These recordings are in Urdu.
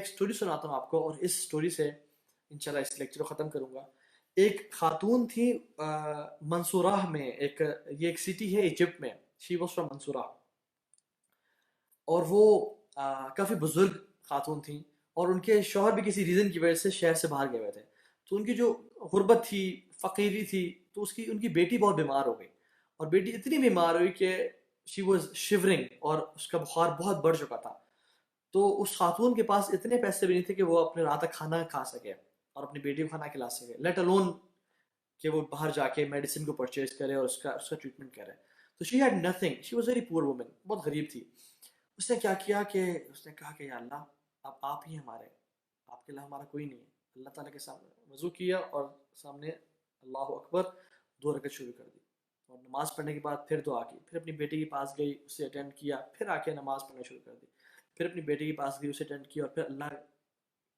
ایک سٹوری سناتا ہوں آپ کو، اور اس سٹوری سے انشاءاللہ اس لیکچر کو ختم کروں گا. ایک خاتون تھی منصورہ میں، یہ ایک سٹی ہے ایجپٹ میں. شی واز فرام منصورہ، اور وہ کافی بزرگ خاتون تھیں، اور ان کے شوہر بھی کسی ریزن کی وجہ سے شہر سے باہر گئے ہوئے تھے. تو ان کی جو غربت تھی، فقیری تھی، تو ان کی بیٹی بہت بیمار ہو گئی، اور بیٹی اتنی بیمار ہوئی کہ شی واز شیورنگ، اور اس کا بخار بہت بڑھ چکا تھا. تو اس خاتون کے پاس اتنے پیسے بھی نہیں تھے کہ وہ اپنے رات کا کھانا کھا سکے اور اپنی بیٹی کو کھانا کھلا سکے، لیٹ الون کہ وہ باہر جا کے میڈیسن کو پرچیز کرے اور اس کا ٹریٹمنٹ کرے. تو she had nothing, she was very poor woman, بہت غریب تھی. اس نے کیا کیا کہ اس نے کہا کہ یا اللہ، اب آپ ہی ہمارے، آپ کے علاوہ ہمارا کوئی نہیں ہے. اللہ تعالیٰ کے سامنے وضو کیا اور سامنے اللہ اکبر 2 رکعت شروع کر دی، اور نماز پڑھنے کے بعد پھر دعا کی. پھر اپنی بیٹی کے پاس گئی، اسے اٹینڈ کیا، پھر آ کے نماز پڑھنا شروع کر دی. پھر اپنی بیٹی کے پاس گئی، اسے اٹینڈ کیا، اور پھر اللہ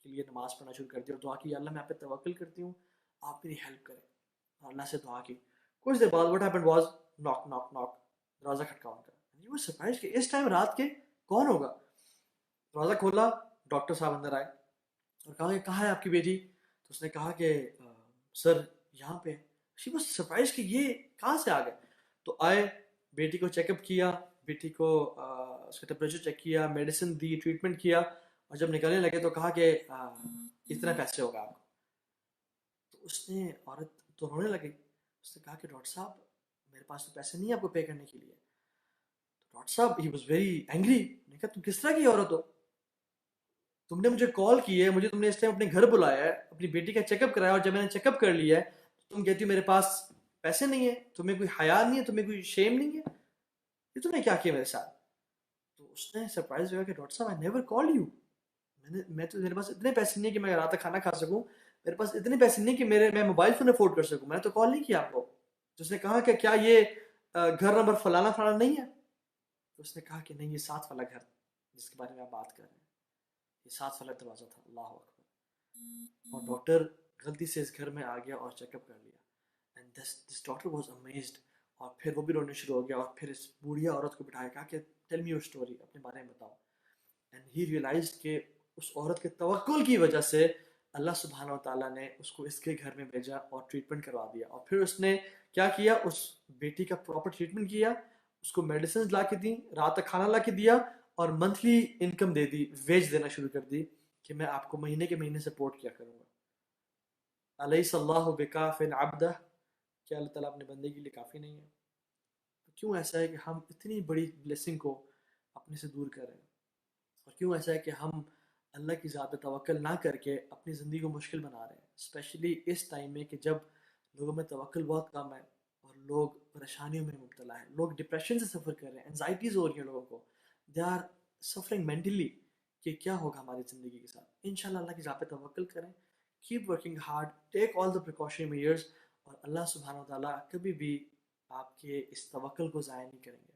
کے لیے نماز پڑھنا شروع کر دی اور دعا کی، یا اللہ میں آپ پہ توکل کرتی ہوں، آپ میری ہیلپ کریں. اور اللہ سے دعا کی. کچھ دیر بعد what happened was knock knock knock، دروازہ کھٹکا ان کا. You were surprised کہ اس ٹائم رات کے کون ہوگا. دروازہ کھولا، ڈاکٹر صاحب اندر آئے اور کہا کہ کہاں ہے آپ کی بیٹی. تو اس نے کہا کہ سر یہاں پہ. She was surprised کہ یہ کہاں سے آ گئے. تو آئے، بیٹی کو چیک اپ کیا، بیٹی کو اس کا ٹیمپریچر چیک کیا، میڈیسن دی، ٹریٹمنٹ کیا، اور جب نکلنے لگے تو کہا کہ اتنا پیسے ہوگا آپ کو. تو اس نے، عورت تو رونے لگی. اس نے کہا کہ ڈاکٹر صاحب میرے پاس تو پیسے نہیں ہیں آپ کو پے کرنے کے لیے. تو ڈاکٹر صاحب ہی واز ویری اینگری. نے کہا تم کس طرح کی عورت ہو، تم نے مجھے کال کی ہے، مجھے تم نے اس ٹائم اپنے گھر بلایا ہے، اپنی بیٹی کا چیک اپ کرایا، اور جب میں نے چیک اپ کر لیا ہے تو تم کہتی ہو میرے پاس پیسے نہیں ہیں. تمہیں کوئی حیا نہیں ہے، تمہیں کوئی شیم نہیں ہے، یہ تم نے کیا کیا میرے ساتھ. تو اس نے سرپرائز ہوا کہ ڈاکٹر صاحب آئی نیور کال یو. میں تو، میرے پاس اتنے پیسے نہیں کہ میں رات تک کھانا کھا سکوں، میرے پاس اتنے پیسے نہیں کہ میں موبائل فون افورڈ کر سکوں، میں نے تو کال نہیں کیا آپ کو. تو اس نے کہا کہ کیا یہ گھر نمبر فلانا فلانا نہیں ہے. تو اس نے کہا کہ نہیں، یہ 7 والا گھر جس کے بارے میں آپ بات کر رہے ہیں، یہ 7 والا دروازہ تھا. اللہ اکبر. اور ڈاکٹر غلطی سے اس گھر میں آ گیا اور چیک اپ کر لیا. And this doctor was amazed. اور پھر وہ بھی رونے شروع ہو گیا، اور پھر اس بوڑھیا عورت کو بٹھایا، کہا کہ ٹیل می یور اسٹوری، اپنے بارے میں بتاؤ. اینڈ ہی ریئلائزڈ کہ اس عورت کے توکل کی وجہ سے اللہ سبحانہ و تعالیٰ نے اس کو اس کے گھر میں بھیجا اور ٹریٹمنٹ کروا دیا. اور پھر اس نے کیا کیا، اس بیٹی کا پراپر ٹریٹمنٹ کیا، اس کو میڈیسنز لا کے دیں، رات تک کھانا لا کے دیا، اور منتھلی انکم دے دی، ویج دینا شروع کر دی کہ میں آپ کو مہینے کے مہینے سپورٹ کیا کروں گا. الیس اللہ بکاف عبدہ، کیا اللہ تعالیٰ اپنے بندے کے لیے کافی نہیں ہے. تو کیوں ایسا ہے کہ ہم اتنی بڑی بلیسنگ کو اپنے سے دور کر رہے ہیں، اور کیوں ایسا ہے کہ ہم اللہ کی ذات پہ توکل نہ کر کے اپنی زندگی کو مشکل بنا رہے ہیں، اسپیشلی اس ٹائم میں کہ جب لوگوں میں توکل بہت کم ہے، اور لوگ پریشانیوں میں مبتلا ہیں، لوگ ڈپریشن سے سفر کر رہے ہیں، انزائٹیز ہو رہی ہیں لوگوں کو، دے آر سفرنگ مینٹلی کہ کیا ہوگا ہماری زندگی کے ساتھ. انشاءاللہ اللہ کی ذات پہ توکل کریں، کیپ ورکنگ ہارڈ، ٹیک آل دا پریکاشن میئرز، اور اللہ سبحانہ و تعالیٰ کبھی بھی آپ کے اس توکل کو ضائع نہیں کریں گے.